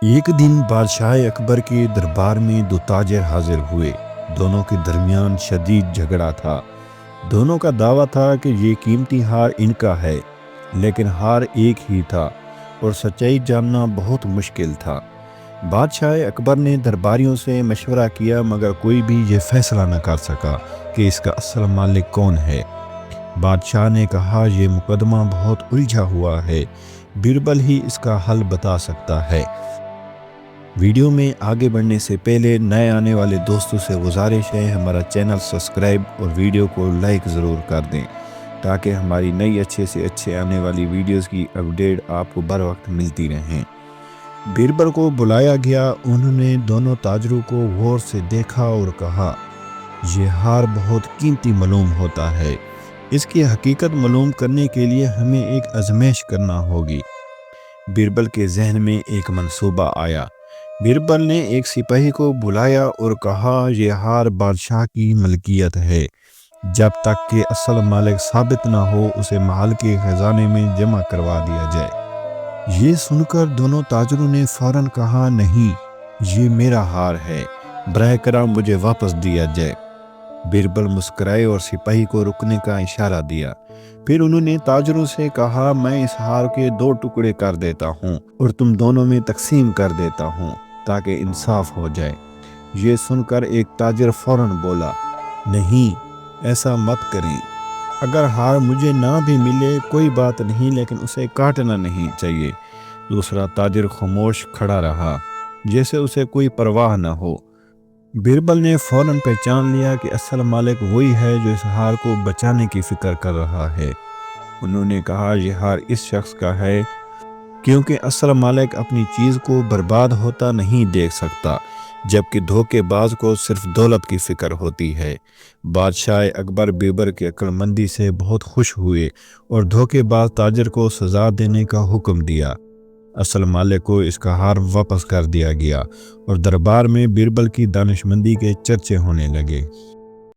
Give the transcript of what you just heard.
ایک دن بادشاہ اکبر کے دربار میں دو تاجر حاضر ہوئے۔ دونوں کے درمیان شدید جھگڑا تھا۔ دونوں کا دعویٰ تھا کہ یہ قیمتی ہار ان کا ہے، لیکن ہار ایک ہی تھا اور سچائی جاننا بہت مشکل تھا۔ بادشاہ اکبر نے درباریوں سے مشورہ کیا، مگر کوئی بھی یہ فیصلہ نہ کر سکا کہ اس کا اصل مالک کون ہے۔ بادشاہ نے کہا، یہ مقدمہ بہت الجھا ہوا ہے، بیربل ہی اس کا حل بتا سکتا ہے۔ ویڈیو میں آگے بڑھنے سے پہلے نئے آنے والے دوستوں سے گزارش ہے ہمارا چینل سبسکرائب اور ویڈیو کو لائک ضرور کر دیں تاکہ ہماری نئی اچھے سے اچھے آنے والی ویڈیوز کی اپڈیٹ آپ کو بر وقت ملتی رہیں۔ بیربل کو بلایا گیا۔ انہوں نے دونوں تاجروں کو غور سے دیکھا اور کہا، یہ ہار بہت قیمتی معلوم ہوتا ہے۔ اس کی حقیقت معلوم کرنے کے لیے ہمیں ایک آزمائش کرنا ہوگی۔ بیربل کے ذہن میں ایک منصوبہ آیا۔ بیربل نے ایک سپاہی کو بلایا اور کہا، یہ ہار بادشاہ کی ملکیت ہے۔ جب تک کہ اصل مالک ثابت نہ ہو اسے محل کے خزانے میں جمع کروا دیا جائے۔ یہ سن کر دونوں تاجروں نے فوراً کہا، نہیں، یہ میرا ہار ہے، براہ کرم مجھے واپس دیا جائے۔ بیربل مسکرائے اور سپاہی کو رکنے کا اشارہ دیا۔ پھر انہوں نے تاجروں سے کہا، میں اس ہار کے 2 ٹکڑے کر دیتا ہوں اور تم دونوں میں تقسیم کر دیتا ہوں تاکہ انصاف ہو جائے۔ یہ سن کر ایک تاجر فوراً بولا، نہیں، ایسا مت کریں۔ اگر ہار مجھے نہ بھی ملے کوئی بات نہیں، لیکن اسے کاٹنا نہیں چاہیے۔ دوسرا تاجر خاموش کھڑا رہا، جیسے اسے کوئی پرواہ نہ ہو۔ بیربل نے فوراً پہچان لیا کہ اصل مالک وہی ہے جو اس ہار کو بچانے کی فکر کر رہا ہے۔ انہوں نے کہا، یہ ہار اس شخص کا ہے کیونکہ اصل مالک اپنی چیز کو برباد ہوتا نہیں دیکھ سکتا، جبکہ دھوکے باز کو صرف دولت کی فکر ہوتی ہے۔ بادشاہ اکبر بیربل کی عقل مندی سے بہت خوش ہوئے اور دھوکے باز تاجر کو سزا دینے کا حکم دیا۔ اصل مالک کو اس کا ہار واپس کر دیا گیا اور دربار میں بیربل کی دانش مندی کے چرچے ہونے لگے۔